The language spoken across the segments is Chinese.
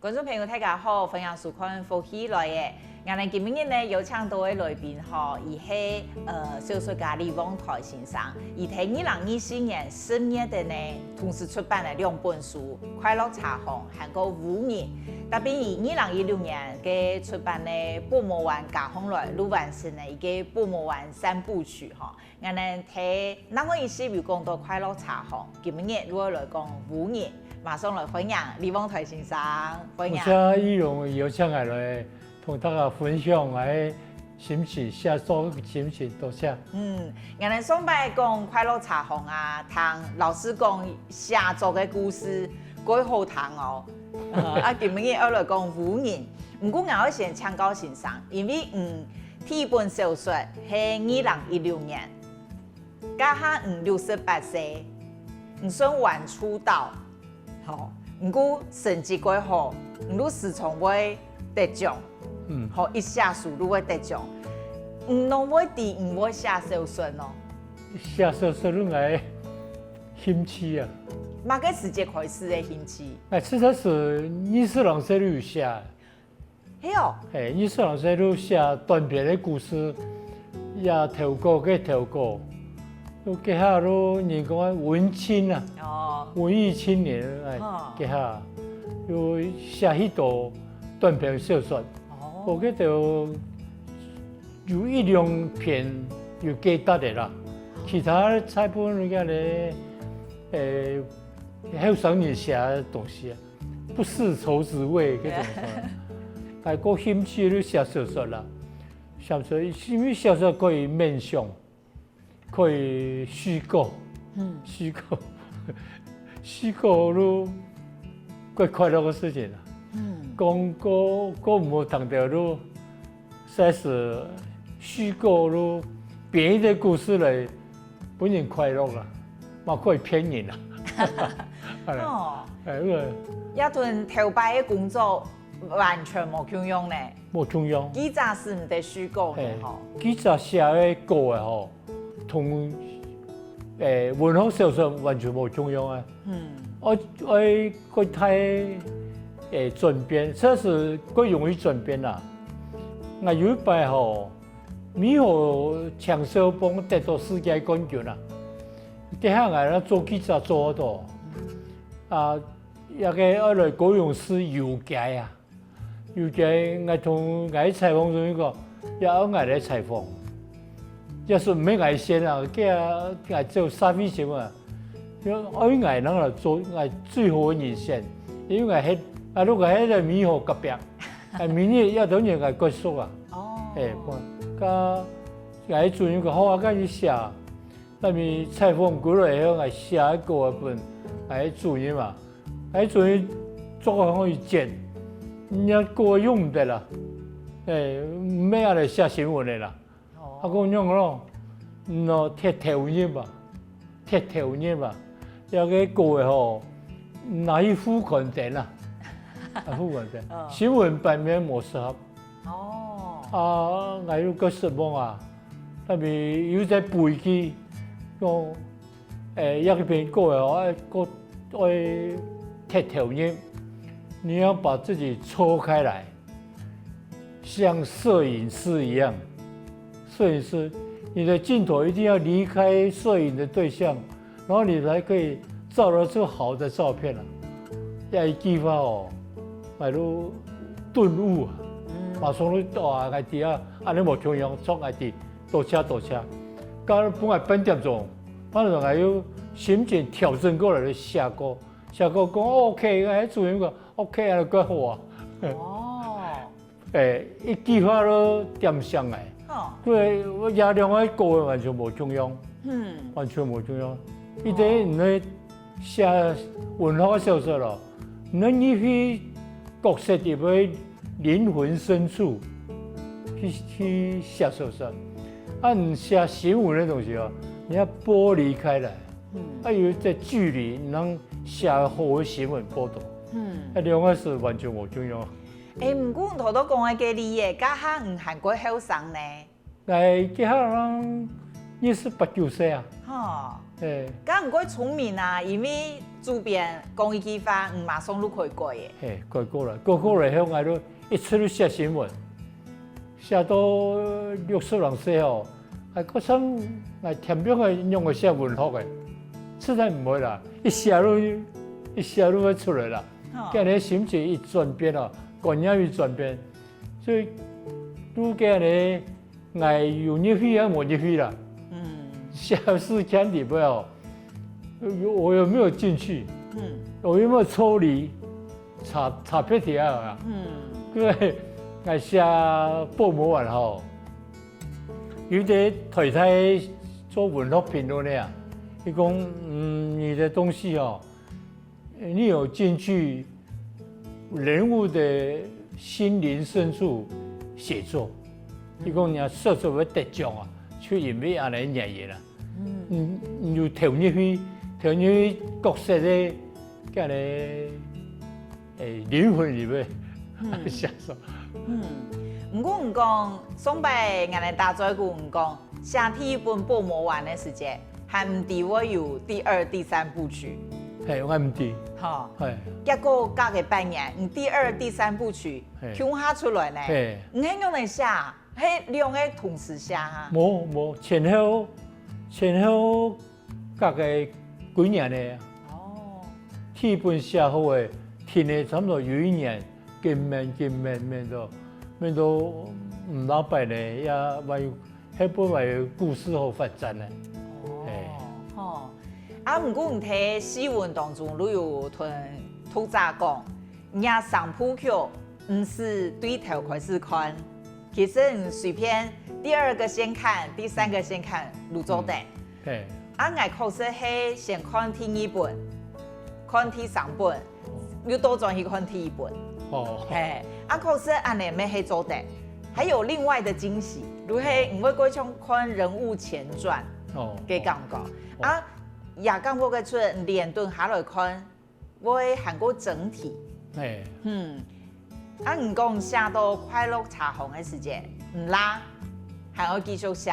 觀眾朋友大家好，歡迎收看《福氣來的》。我哋今日呢有請到嘅來賓吼，伊係小說家李旺財先生。伊喺2024年10月的呢，同時出版了2本書《快樂茶行》和個《無言》。特別以2016年嘅出版咧《寶墨灣家風來》錄完成呢一個《寶墨灣三部曲》吼。我哋睇那個意思有講到《快樂茶行》，今日如果來講《無言》。馬上來歡迎李旺財先生，歡迎。我依用有請來同大家分享我的心情，寫作心情多謝。我哋上擺講快樂茶行啊，聽老師講寫作嘅故事，幾好聽哦。今日要來講無言，不過我要先請教先生，因為第一本小說係2016年，家下68歲，算晚出道。好，唔過成績幾好，唔過時常會得獎，好一下書都會得獎。唔能會啲唔會寫小說咯。寫小說都係興趣啊。乜個時節開始嘅興趣？其實是22歲就寫。係哦。22歲就寫短篇的故事，也投稿嘅投稿，都幾下都人講文青啊。文藝青年嘅下，又寫許多短篇小說，我記得有1-2篇有記得的啦，其他大部分人家咧，後生人寫的東西，不是愁滋味嗰種。但個興趣就寫小說啦，小說因為小說可以冥想，可以虛構，虛構。虛構都幾快樂嘅事情啦，講個唔好談到都，實是虛構都編一啲故事嚟本人快樂啦，嘛可以騙人啦。哦，一段頭擺嘅工作完全冇重用咧，冇重用。記者是唔得虛構嘅嗬，記者寫嘅稿嘅嗬，同。文學小說完全冇重用啊！我佢太轉變，確實佢容易轉變啦。我有一擺吼，美國搶小幫得到世界冠軍啦。底下我咧做記者做到，一個我來高雄市遊街啊，遊街我同我採訪中一個，也我來採訪。要是沒愛線啊，佢做沙飛新聞，因為愛人嚟做愛最好嘅人選，因為如果喺個美國隔壁，明年要等人嚟結束啊。哦。加做一個好啊，跟住寫，那邊採訪過來以後，我寫一個本，嚟做嘢嘛，嚟做嘢做個可以剪，人家個用唔得啦，唔咩嚟寫新聞的啦。我講樣咯，貼頭嘢嘛，貼頭嘢嘛，有個個嘅吼，拿去副刊登啦，副刊登，新聞版面冇適合。哦。我有個失望啊，特別有隻背記，講一篇個嘅吼，愛貼頭嘢，你要把自己抽開來，像攝影師一樣。攝影師，你的鏡頭一定要離開攝影的對象，然後你才可以照得出好的照片啦。要一句話哦，咪都頓悟啊，馬上都話愛啲啊，安尼冇重用，錯愛啲多車。剛本來本點鐘，馬上還有心情調整過來的寫歌講 OK， 哎，主人個 OK， 安尼幾好啊。哦。一句話都點上來。對，我亞兩個個完全冇重用，完全冇重用。伊啲唔係寫文學小說咯，你去角色入去靈魂深處去寫小說。你寫新聞的東西哦，你要剝離開來，有這距離，你能寫好的新聞報道。兩個是完全冇重用。唔過頭都講嘅你嘅，家下唔係過後生呢？家下人28、9歲啊。嘿，敢唔過聰明啊，因為主編講一句話，馬上都可以改嘅。嘿，改過來，改過來，後來都一出去寫新聞，寫到60人寫哦，還嗰種係田邊嘅用嘅寫文學嘅，實在唔會啦，一寫都會出來啦。今日心情一轉變哦，觀念一轉變，所以都今日係有入去啊，冇入去啦。下次看裡邊哦，我有沒有進去？我有沒有抽離？查別條啊？對，我寫報幕完後，有啲太太做文學評論的啊，伊講你的東西哦，你有進去人物的心靈深處寫作，伊講你說出會得獎啊。就因為安尼原因啦，你就投入去角色的個咧靈魂裡面，享受。唔過唔講，上擺我哋大嘴股唔講，下第一本報幕完的時間，還唔知我有第2、第3部曲。係，我唔知。哈，係。結果隔個半年，第2、第3部曲跳下出來呢。係。唔係用嚟寫。係兩個同時寫哈？冇前後隔個幾年咧。哦。第一本寫好誒，停咧差不多有1年，面到唔老擺咧，也為迄本為故事好發展咧。哦。啊，唔過唔睇新聞當中都有同土炸講，人家上鋪橋唔是對頭開始看。其實你隨便第2個先看，第3個先看，錄做得。對。啊，我考試係先看第1本，看第3本，又多轉去看第1本。哦。嘿，啊，考試安尼咩係做得，還有另外的驚喜，如係唔會過像看人物前傳。哦。嘅感覺。啊，也感覺個出連頓下來看，會韓國整體。係。啊！唔講寫到快樂茶紅的時間，唔拉，還要繼續寫。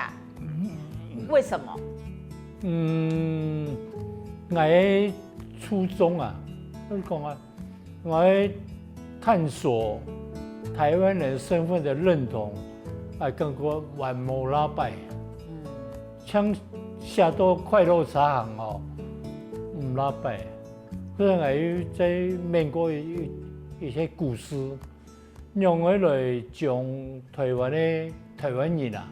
為什麼？我的初衷啊，怎講啊？我的探索台灣人身份的認同，啊，更過萬無拉拜。像寫到快樂茶行哦，唔拉拜。所以我有在面過一些故事。用我來講台灣人啊，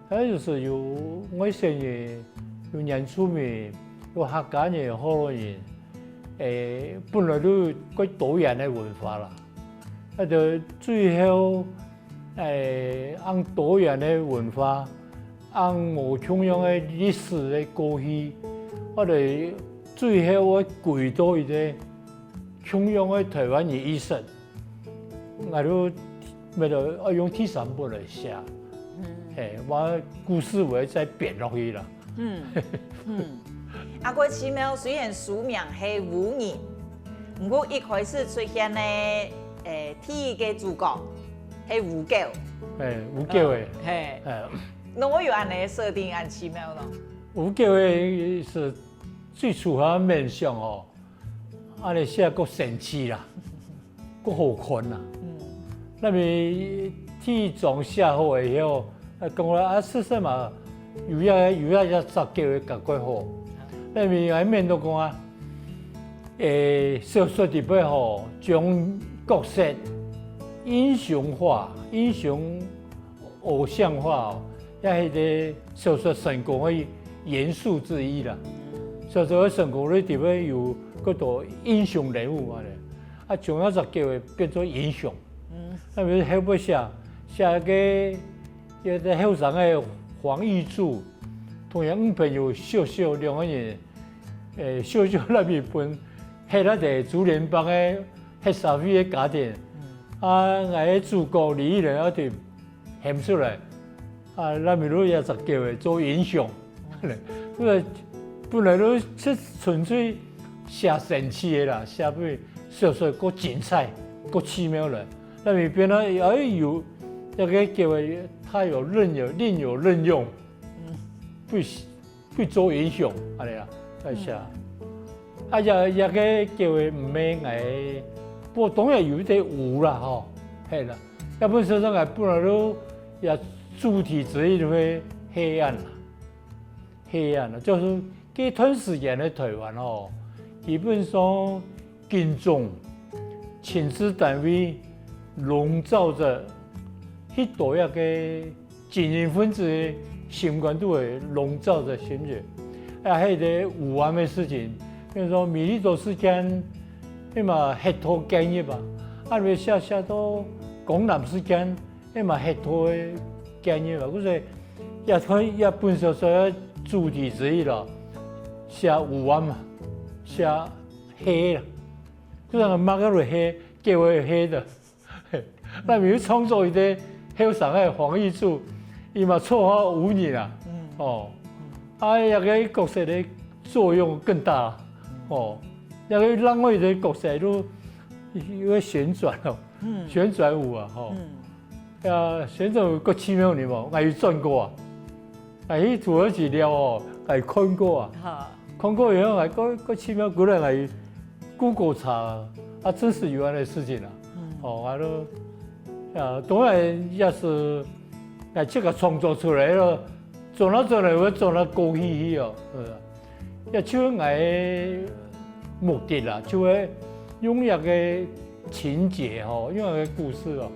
還就是有我先人，有原住民，有客家人，有河洛人，本來都幾多元的文化啦，啊，就最後按多元的文化，按無同樣的歷史的過去，我哋最後我歸到一個同樣的台灣人意識。我都咪就用第3本來寫，我故事會再變落去啦。啊，個奇妙雖然書名係吳影，不過一開始出現咧，第1個主角係吳狗，吳狗誒，那我有安尼設定安奇妙咯。吳狗誒是最初佢面相哦，安尼寫個神奇啦，個好看啦。那麼第1種寫好以後，講話啊，是什麼？有一隻雜叫嘅較過好。那麼喺面度講啊，小說裡邊吼，將角色英雄化、英雄偶像化哦，也係個小說成功嘅元素之一啦。小說嘅成功裡邊有嗰個英雄人物嘛咧，啊，將一隻叫嘅變做英雄。那麼後尾寫個有個後生的黃玉柱，同樣五朋友小兩個人，小那邊本係那個主聯幫的黑社會的家庭，啊，我的主角李依人一條喊出來，啊，那邊都也就叫佢做英雄，因為本來都是純粹寫神奇的啦，寫俾小說夠精彩、夠奇妙了。那裡邊呢，有那個叫他有另有任用，去做影響，安尼啦，在寫。也個叫佢唔免誒，不過當然有一點有啦吼，係啦。要不說上來不能都也主體之一就會黑暗啦，黑暗啦，就是這段時間的台灣哦，基本上群眾、親子單位籠罩着許多一個精英分子的心關都會籠罩着心裡，還有一個有暗的事情。比如說，米利多事件，那麼黑頭干預吧，為下到江南事件，那麼黑頭的干預吧，就是也本身是主體之一了，寫有暗嘛，寫黑了，就是馬克瑞黑，叫為黑的，那比如創作一個後上海黃玉柱，伊嘛綽號武女啦，一個角色的作用更大。那個讓我的角色都因為旋轉哦，旋轉舞啊，旋轉舞夠奇妙的嘛，我有轉過啊，去土耳其了哦，我看過啊，看過以後還夠奇妙，過來來 Google 查真是有樣的事情啊，我都當然也是這個創作出來了，做了會做了高興去哦，也就目的啦，就會用一個情節吼，用一個故事哦，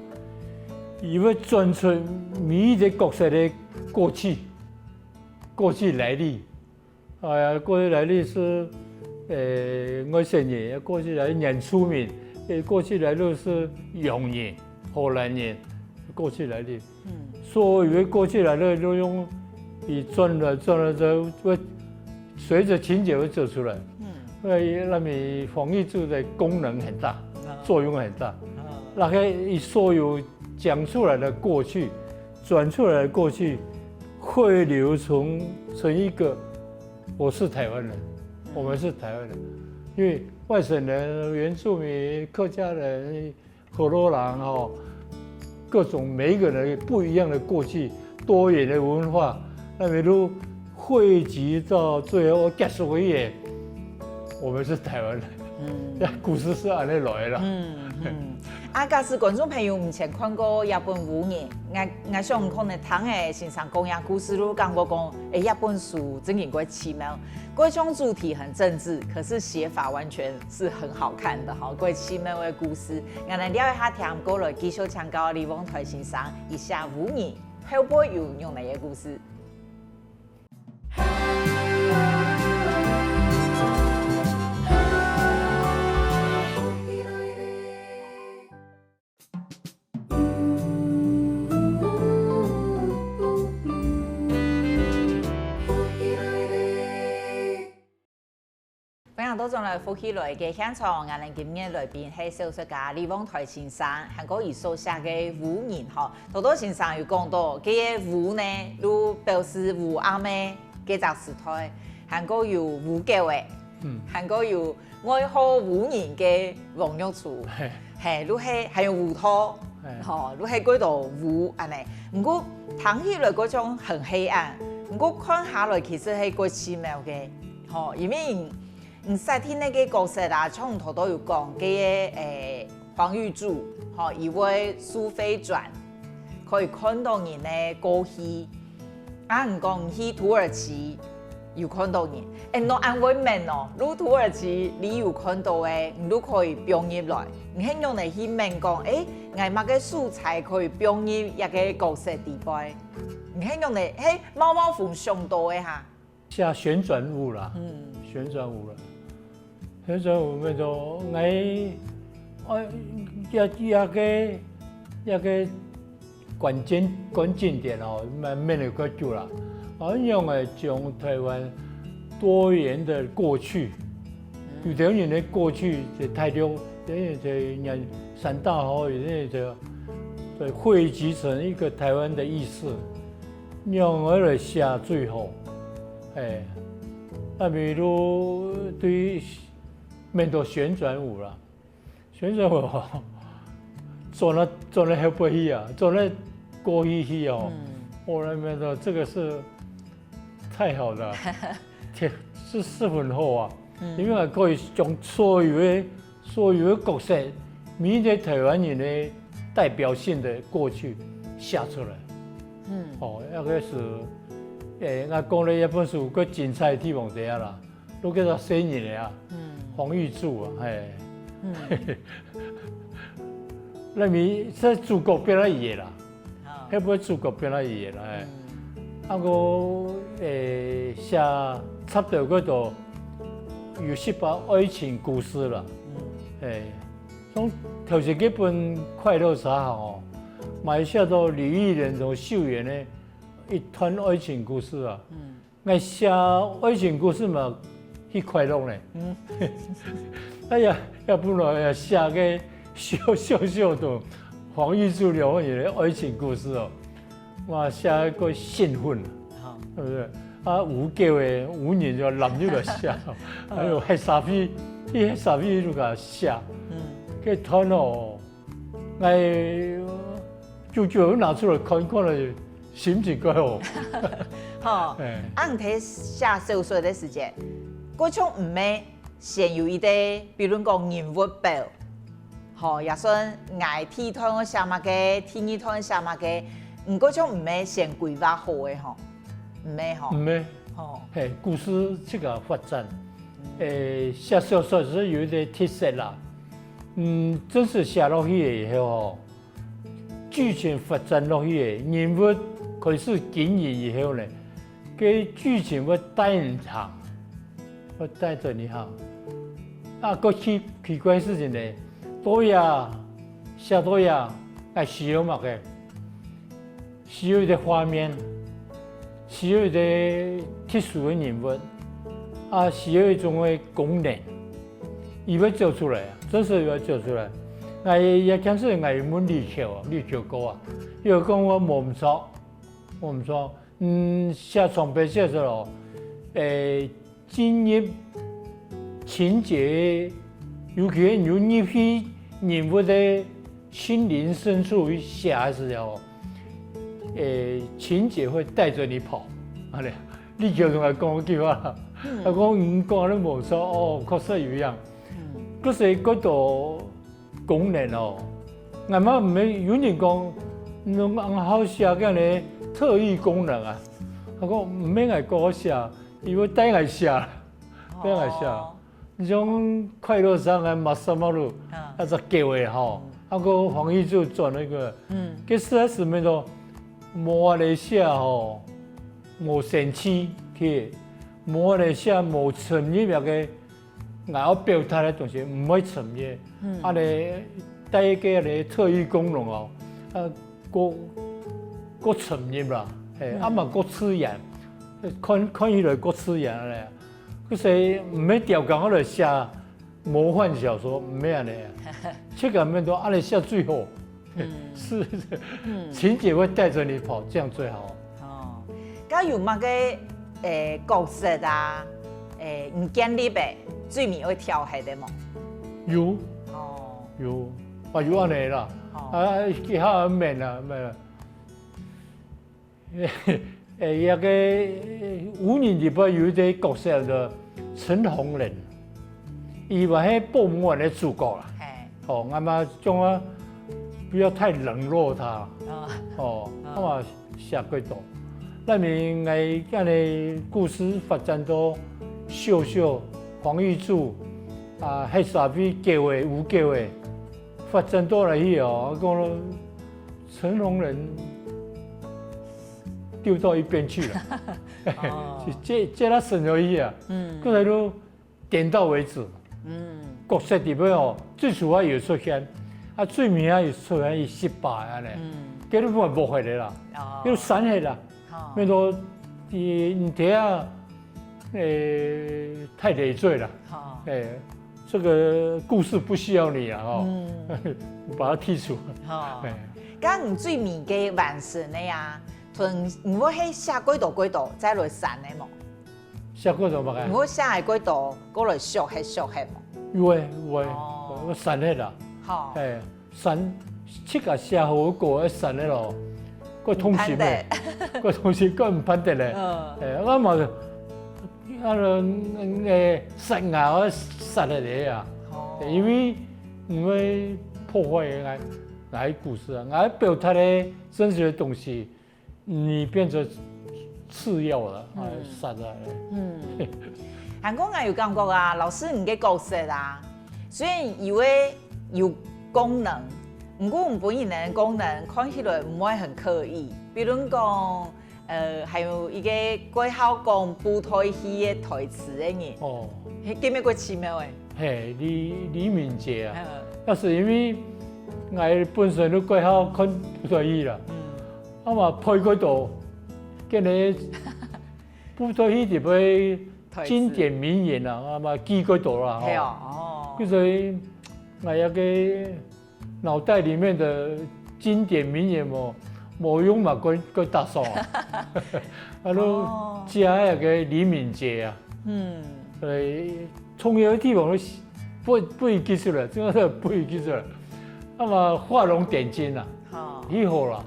伊會轉出每一個角色的過去來歷。哎呀，過去來歷是外省人，過去來原住民，過去來歷是洋人、荷蘭人，過去來歷。所有的過去來歷都用以轉了之後會隨着情節會走出來。那麼黃玉柱的功能很大，作用很大。那個所有講出來的過去，轉出來的過去，會留成一個我是台灣人，我們是台灣人。因為外省人、原住民、客家人、河洛人哦，各種每一個人不一樣的過去，多元的文化，那麼都匯集到最後結束一頁。我們是台灣人，故事是安尼來的。假使觀眾朋友唔曾看過日本武人，我想可能聽的先生講呀故事，都講過講，日本書真係過奇妙，過種主題很政治，可是寫法完全是很好看的哈，過奇妙的故事。我哋了解下聽過來，繼續請教李旺財先生一下武人後背有用哪些故事。多種來復起來嘅現場，我哋今日來賓係小說家李旺財先生，韓國伊所寫嘅武人吼，多多先生有講到，佢嘅武呢都表示武暗嘅幾隻時代，韓國有武教嘅，韓國有愛好武人嘅王玉柱，係都係還有武韜，吼都係嗰度武安尼。不過睇起來嗰種很黑暗，不過看下來其實係幾奇妙嘅，吼因為。細聽那個角色啦，從頭都有講，佢嘅黃玉柱，吼，因為蘇菲傳可以看到人嘅過去，唔講去土耳其有看到人，喏安慰問哦，如土耳其你有看到嘅，你都可以編入來，你係用嚟去問講，我乜嘅素材可以編入一個角色地位，你係用嚟貓貓鳳上多嘅哈，下旋轉舞啦，旋轉舞啦。那時候我們就一個關鍵點哦，慢慢的關注啦。用來講台灣多元的過去，有啲人的過去就太多，有啲就人三大河，有啲就匯集成一個台灣的意思，用來寫最後，比如對於。面對旋轉舞啦，旋轉舞做了後背去啊，做了過去去哦。我來面對這個是太好了，是十分好啊，因為可以將所有的角色，每一個台灣人的代表性的過去寫出來。那個是，我講了一本書，個精彩的地方在啊啦，都叫做誰人的啊？黃玉柱啊，那咪這主角變了伊啦，迄本主角變了伊啦，我寫插到嗰度有10把愛情故事啦，從頭先嗰本《快樂茶行》哦，買寫到李玉蓮同秀妍的一段愛情故事啊，我寫愛情故事嘛，去快樂呢，哎呀，要不然要寫個小的黃玉柱兩個人的愛情故事哦，我寫一個興奮，對不對？啊，有機會有人就男女來寫，還有黑沙皮，黑沙皮就個寫，個團哦，就拿出來看看了，心情怪好。好，按睇寫小說的時間，嗰種唔係先有一啲，比如講人物表，好，也算愛天團寫乜嘅，天二團寫乜嘅，嗰種唔係先規劃好嘅吼。唔係，故事這個發展，寫小說是有一點特色啦。真是寫落去以後，劇情發展落去，人物開始經營以後呢，個劇情會帶你行，會帶着你行。個奇怪事情呢，多呀，寫多呀，需要乜嘅？需要一個畫面。需要一個特殊的人物，需要一種的功能，伊要做出來啊，真是要做出來。也開始我們力求過啊，因為講我唔錯，寫長篇寫出咯，進入情節，尤其有入去人物的心靈深處去寫的時候。情節會帶着你跑，你叫同我講句話，我講唔講都冇錯，哦，確實有一樣。可是嗰度功能哦，俺媽唔係有人講，侬好寫個呢特異功能啊，我講唔免愛講寫，伊要帶來寫，帶來寫。你種快樂茶行馬什麼路，只機會吼，個黃玉柱做那個，佢實在是咩多。無來寫吼，無神氣去，無來寫無深入那個，我要表達的東西唔會深入，咧帶個咧特異功能哦，過深入啦，嘛過刺眼，看起來過刺眼咧，可是唔免調講我來寫魔幻小說，唔免安尼，這個免都安尼寫最好。是，情節會帶着你跑，這樣最好。咁有乜個角色啊？唔建立嘅，最尾會跳下的冇？有。有安尼啦。其他唔免啦，一個5年裡邊有一個角色叫陳鴻仁，伊話係報幕的主角啦。我嘛將啊。不要太冷落他，我嘛寫幾多，那邊我嘅故事發展到秀秀、黃玉柱黑沙皮機會有機會發展到來以後，我講了陳鴻仁丟到一邊去了，這他省了一啊，剛才都點到為止，角色裡邊哦，最主要有出現。最尾又出現伊失敗安尼，佢都冇駁回嚟啦，要刪去啦，變到你睇下，太累贅了，這個故事不需要你啊，把它剔除。咁最尾嘅完成的呀，同唔會係寫幾度再來刪的冇？寫幾度乜嘅？唔會寫係幾度，過來削係冇？有我刪去啦。刪，這個寫好個刪的咯，個通行的，個通行個唔判得咧。我嘛，殺牙我殺了你啊！因為唔會破壞俺故事啊，俺表達的真實的東西，你變成次要了，殺了。韓國人有感覺啊，老師你嘅角色啊，雖然以為有功能，不過我本人的功能看起來唔會很刻意。比如講，還有一個過好講布袋戲的台詞的人，哦，叫咩個奇妙誒？嘿，李敏捷啊，那是因為我本身都過好看布袋戲啦，啊嘛配嗰度，跟你布袋戲就會。經典名言啦，啊嘛記嗰度啦，所以我一個腦袋裡面的經典名言冇用嘛，個打掃啊，啊都加一個李敏捷啊，重要的地方都不會記出來，真係不會記出來，啊嘛畫龍點睛啦，以後啦，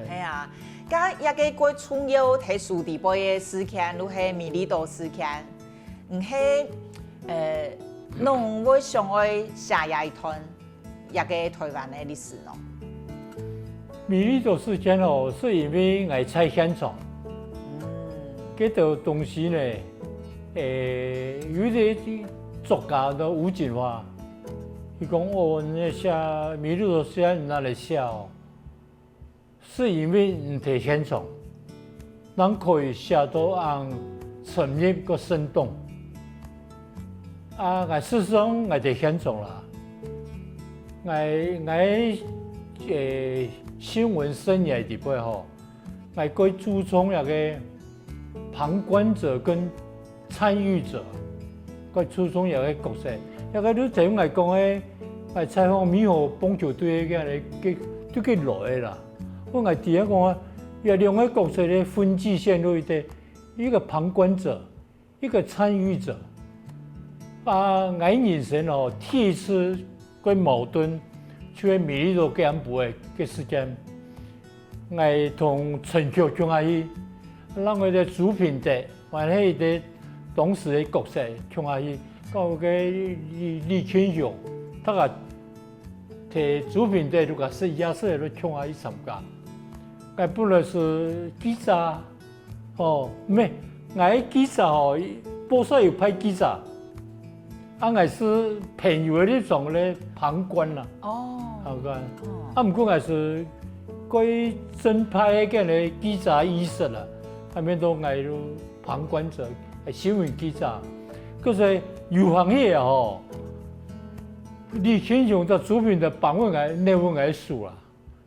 係啊。甲一個過重要喺書地杯嘅事件，如係美麗島事件，唔係侬會想愛寫一段一個台灣嘅歷史咯。美麗島事件哦，是因為我在現場，嗰度東西呢，有啲作家的吳錦華，佢講哦，你寫美麗島事件哪嚟寫哦？是因為唔在現場，咱可以寫到按深入個生動。啊，我事實上我在現場啦，我新聞生涯裡邊吼，我會注重一個旁觀者跟參與者，我注重一個角色。一個你就咁嚟講咧，我採訪美國棒球隊嘅都幾耐啦。我係第一個啊，有兩個角色咧分界線路的，一個旁觀者，一個參與者。啊，我人生哦，第一次個矛盾，就係美麗島幹部嘅時間，我同陳菊唱下去，讓我哋主編者，還係啲當時嘅角色唱下去，到個李慶雄，他個提主編者就個是亞視嚟唱下去參加。我本來是記者，哦，唔係，我記者哦，報社有派記者，啊，我是朋友的那種咧旁觀啦，旁觀，啊，唔過我是歸正派嘅咧記者意識啦，後面都我都旁觀者，係新聞記者，可是有行業哦，李慶雄的主編的訪問我內容我數啦。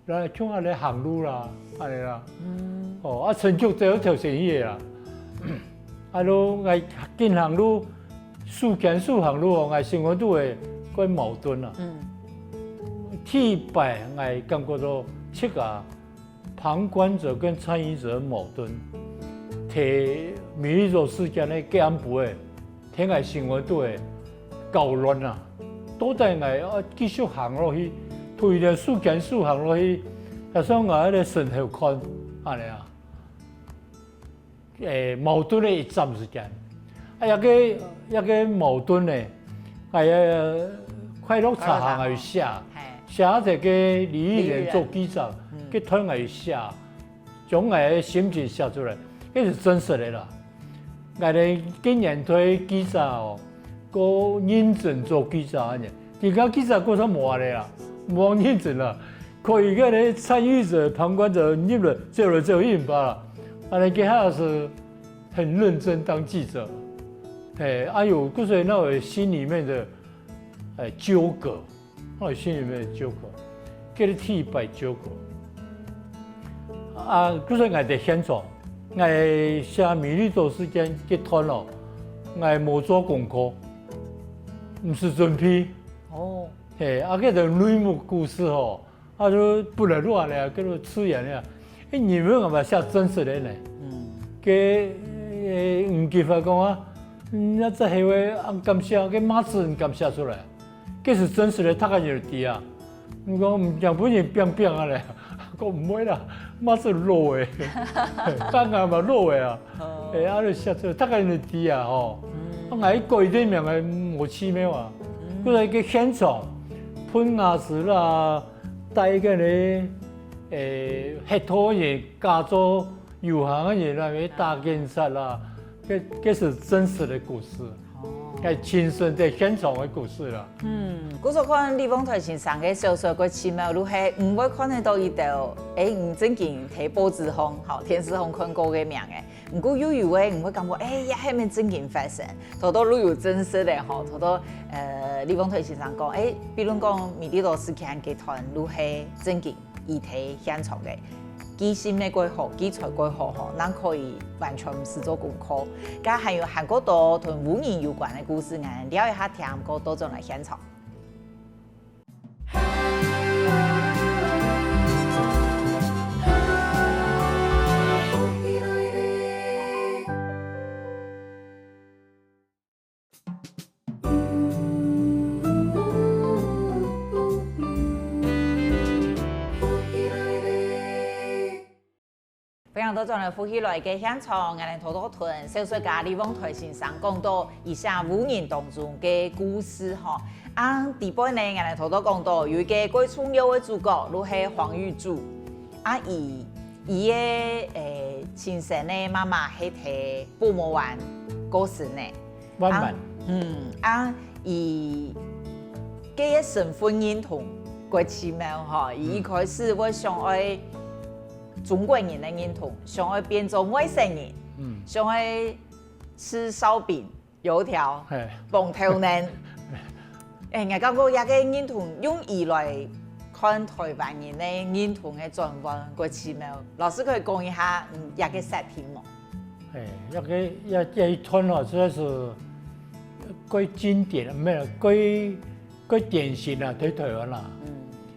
然後唱下嚟行路啦，安尼啦，哦，啊陳菊就有條生意啦，啊都我見行路，數行路哦，我生活都會個矛盾啦，第一擺我感覺到七個旁觀者跟參與者矛盾，提美麗島事件咧幹部誒，聽我生活都會搞亂啦，都帶我繼續行落去。推了數行落去，加上我喺度身後看，安尼啊，矛盾的一陣時間，啊一個矛盾呢，快樂茶行去寫一個李玉蓮做記者，佢推我去寫，將我的心情寫出來，這是真實的啦。我哋今年推記者哦，個認真做記者安尼，而家記者過得冇話咧啦。冇認真啦，可以個咧參與者、旁觀者入了，走了就贏罷了。啊，你佢還是很認真當記者，哎呦，所以那我心裡面的糾葛，我心裡面的糾葛，叫你替擺糾葛。啊，所以我在現場，我寫美麗島事件結團咯，我冇做功課，唔是準備。哦。啊，個個內幕故事吼，啊就不能亂咧，叫做吃人咧。你們幹嘛寫真實的呢？吳吉發講啊，那這係位按咁寫，個馬子人咁寫出來，這是真實的，他個就啲啊。你講唔講本人變啊咧，講唔會啦，嘛是肉誒，剛剛嘛肉誒啊，啊你寫出大概你知啊吼，我愛過一點名誒冇奇妙啊，佢係個現場噴牙齒啦，帶個咧黑頭人加做遊行嘅人來打警察啦，這是真實的故事。係親身在現場的故事啦。我所看李鳳台先生嘅小說個奇妙，如係唔會看得到伊條，唔正經睇報紙紅，好電視紅看過嘅名嘅。唔過有誒，唔會感覺也係咪正經發生，好多都有真實嘅吼，好多李鳳台先生講，比如講米利多斯強集團如係正經議題現場嘅。基心的規劃、基礎規劃吼，咱可以完全唔是做功課。咁還有韓國多同污染有關的故事，俺聊一下聽過多種來現場。非常多種的呼起來嘅現場，我哋偷偷屯小說家李鳳台先生講到以下污染當中嘅故事吼。第八呢，我哋偷偷講到有一個最重要嘅主角，就係黃玉柱。伊嘅親生嘅媽媽係喺布摩灣過世呢。灣伊嘅身份認同過奇妙吼，伊一開始我想愛。中國人的認同，想要變做外省人，想要吃燒餅、油條、飯頭人。我感覺一個認同用以來看台灣人的認同的狀況，個奇妙。老師可以講一下一個設定嗎？一段哦，實在是最經典，唔係最典型啊，對台灣啦，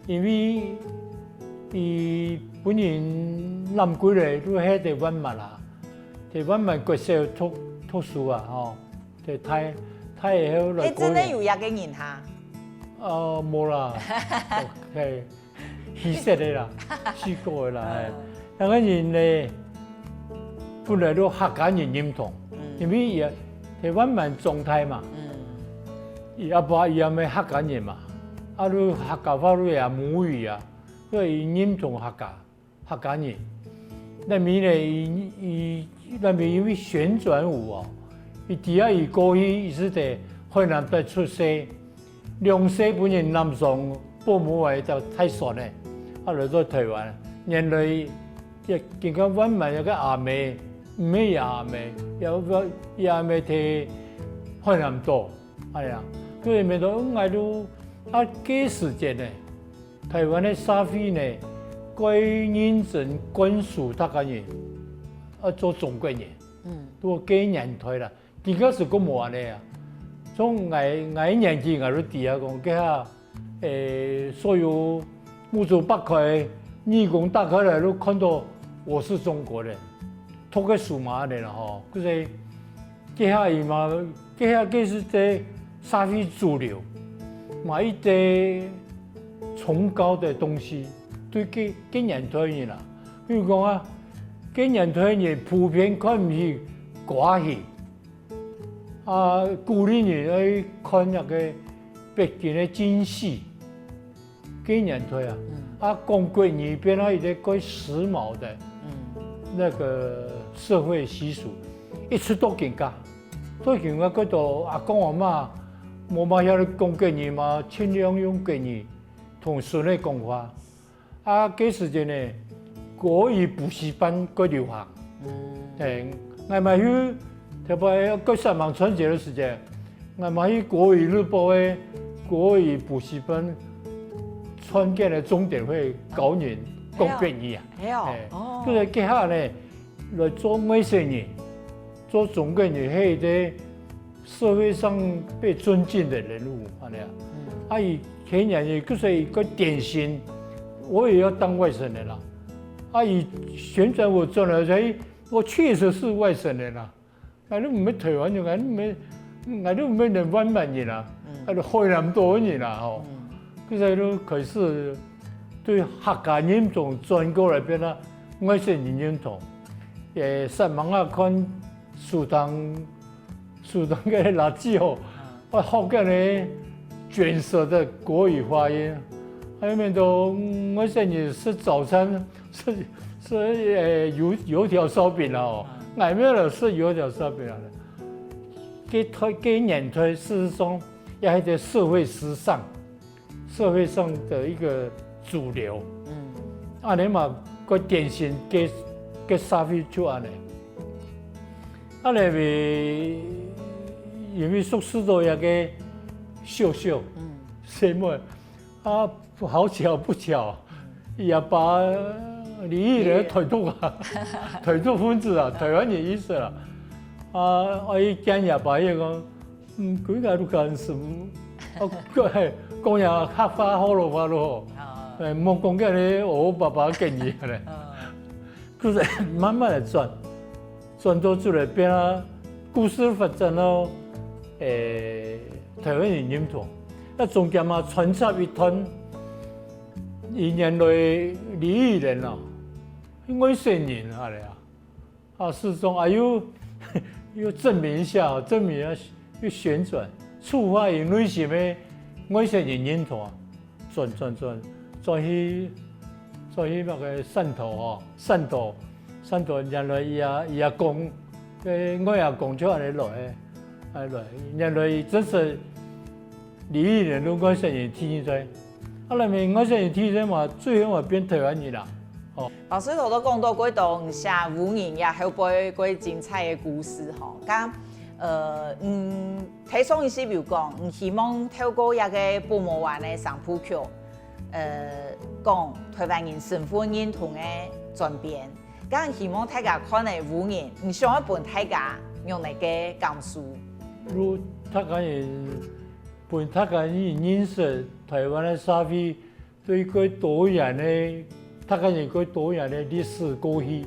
因為本人南歸來都喺台灣嘛啦，台灣嘛國小讀書啊，吼，在太好來。真的有一個人哈？冇啦，係虛設的啦，虛構的啦，係。那個人呢，本來都客家人認同，因為台灣嘛狀態嘛，伊阿爸伊阿妹客家人嘛，都客家話都係母語啊，所以認同客家人，那邊呢，那邊因為旋轉舞哦，伊第二伊過去伊是在海南島出世，2歲本人南上父母話就太爽咧，來到台灣，原來亦見到灣民有個阿妹，唔係阿妹，有個阿妹喺海南島，係啊，所以咪到嗌到幾時間呢？台灣的社會呢？該認真灌輸大家人，做中國人，都幾年代啦。而家是咁冇咧啊，從我年紀我都知啊，講佢下所有五洲八塊義工打開來都看到我是中國人，讀個書嘛嚟啦吼，就是佢下伊嘛，佢下佢是在社會主流，買一啲崇高的東西。對幾年代人啦，比如講啊，幾年代人普遍看唔起歌戲，鼓勵人去看那個北京的京戲，幾年代啊，中國人變咗一個最時髦的，那個社會習俗，一出到境界，到境界嗰度阿公阿媽冇乜曉得講國語嘛，盡量用國語同孫女講話。幾時間呢？國語補習班過流行，我咪去特別過3萬春節的時間，我咪去國語日報的國語補習班創建的重點會教人講國語啊，就是接下來來做外省人，做中國人係在社會上被尊敬的人物，係伊前年也就是一個典型。我也要當外省人啦！以旋轉我轉來才，我確實是外省人啦。我都唔係台灣人，我都唔係人灣人啦，我都海南島人啦，吼。佢哋都開始對客家認同轉過來變啦，外省人認同。三網啊看蘇當個垃圾哦，福建的捲舌的國語發音，還有面都外省人吃早餐是油條燒餅啦哦，外面的是油條燒餅啦。給年推，事實上也係在社會時尚，社會上的一個主流。你嘛個典型給社會就安尼，因為宿舍都一個秀秀，什麼好巧不巧，也把李毅的台獨分子啊，台灣人意思啦。伊今日把伊講，幾個都幹什麼？講也客家好咯，話咯，莫講個咧，我爸爸建議咧，就是慢慢的轉到出來變啊，故事發展到台灣人認同，那中間嘛穿插一段，一年來李毅人啊，外省人啊咧啊，始終還有。要證明一下，證明要旋轉，觸發因為什麼外省人認同啊？轉去那個汕頭哦，汕頭原來伊也講，我也講出來來，原來這是李毅人都外省人天在，那邊外省人天在嘛，最後嘛變台灣人啦。老師頭都講到幾段寫武人也好杯幾精彩的故事吼，咁睇上一次比如講，希望透過一個布魔灣的上鋪橋，講台灣人身份認同的轉變，咁希望大家看的武人，上一本大家用嚟個講述。如大家人本大家人認識台灣的社會對個多元的。大家人個多元的歷史過去，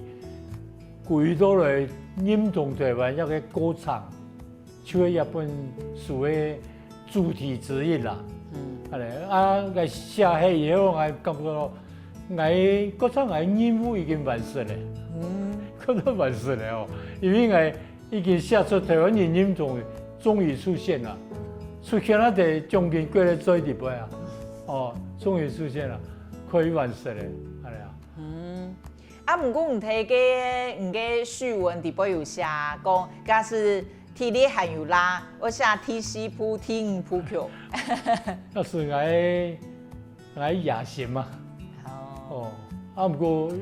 幾多來認同台灣一個歌唱，就係一本書的主題之一啦。我寫下以後，我感覺到我歌唱嘅任務已經完成了，覺得完成了哦，因為我已經寫出台灣人認同終於出現了，出現了在將近過了做一點啊，終於出現了，可以完成了。不過唔睇個序文底部有寫講，假是體力還有啦，我寫第四鋪、第五鋪橋。那是我野心嘛。不過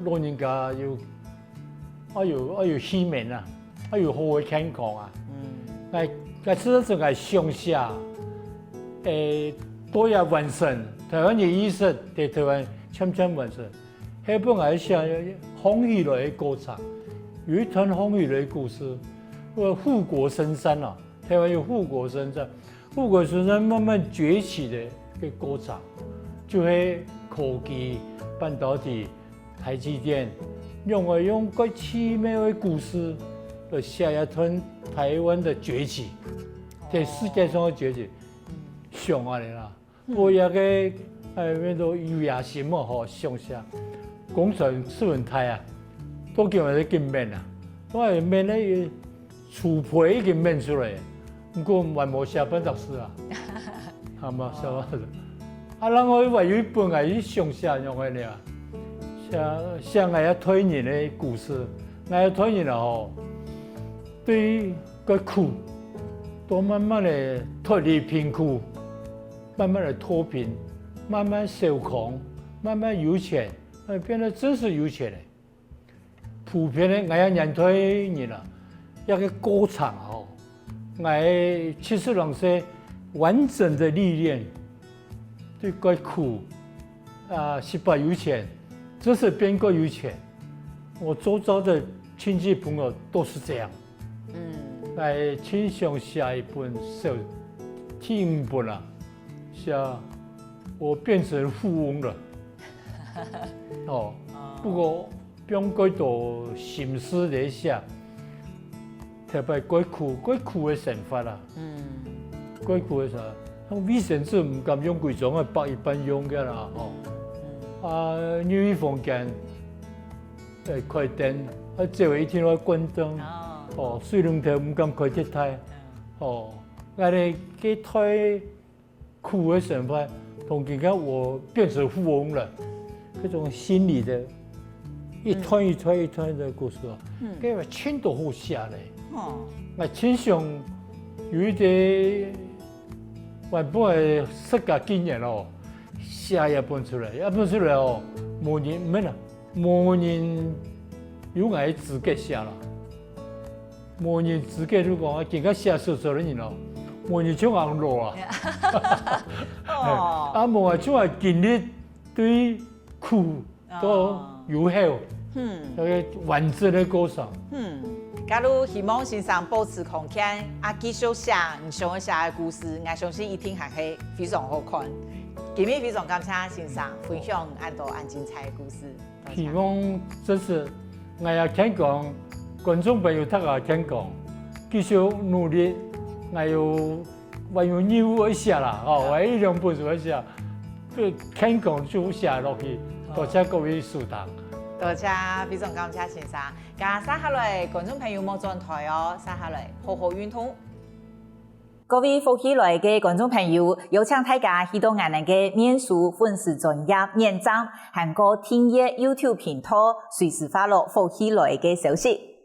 老人家有希望啊，有好嘅健康啊。我知道係上下，都要完成台灣嘅意識，在台灣漸完成。迄本來寫風雨來的歌唱，有一段風雨來的故事。護國神山啊，台灣有護國神山，護國神山慢慢崛起的個歌唱，就係科技、半導體、台積電，用個奇妙的故事來寫一段台灣的崛起，在世界上的崛起，上啊嚟啦。我也個那個有野心嘛，上下。工程新聞台啊，都叫人哋見面啊，我係面咧粗皮已經面出來，不過還冇寫本讀書啊，係嘛，寫乜？人我話有一本係上下用嘅咧，寫我要推人嘅故事，我要推人啊，對個苦，都慢慢嚟脫離貧苦，慢慢嚟脫貧，慢慢受窮，慢慢有錢。變得真是有錢的，普遍的我要年推人啦，一個歌唱哦，我72歲完整的歷練，對個苦18有錢，真是變個有錢。我周遭的親戚朋友都是這樣，來傾向下一本書，第5本啦，下我變成富翁了。不過用幾多心思嚟寫，特別幾苦的想法啦。幾苦的啥？像衛生紙唔敢用幾種，百一般用嘅啦。入去房間，開燈，最後一天我關燈，水龍頭唔敢開太大，我哋佢太苦的時候，同你看我變成富翁了，這種心理的，一團一團一團的故事啊，佢話錢都好寫嘞，我錢上有一點原本的世界經驗哦，寫一本出來，一本出來哦，冇人唔係啦，冇人有愛資格寫啦，冇人資格如果我更加寫小說的人咯，冇人像紅羅啊，冇啊像經歷對苦都有效，完整的過程。假如希望先生保持空間，繼續寫你想寫的故事，我相信一定還是非常好看。今日非常感謝先生分享很多精彩的故事。希望這次我也聽講，觀眾朋友大家聽講，繼續努力，我用牛一下啦，我一兩本書一下，聽講就寫落去，多謝各位書堂。多謝，非常感謝先生。咁接下來觀眾朋友冇轉台哦，接下來好好運動。各位福喜來嘅觀眾朋友，有請大家去到我哋嘅臉書粉絲專頁點讚，韓國訂閱 YouTube 頻道，隨時發落福喜來嘅消息。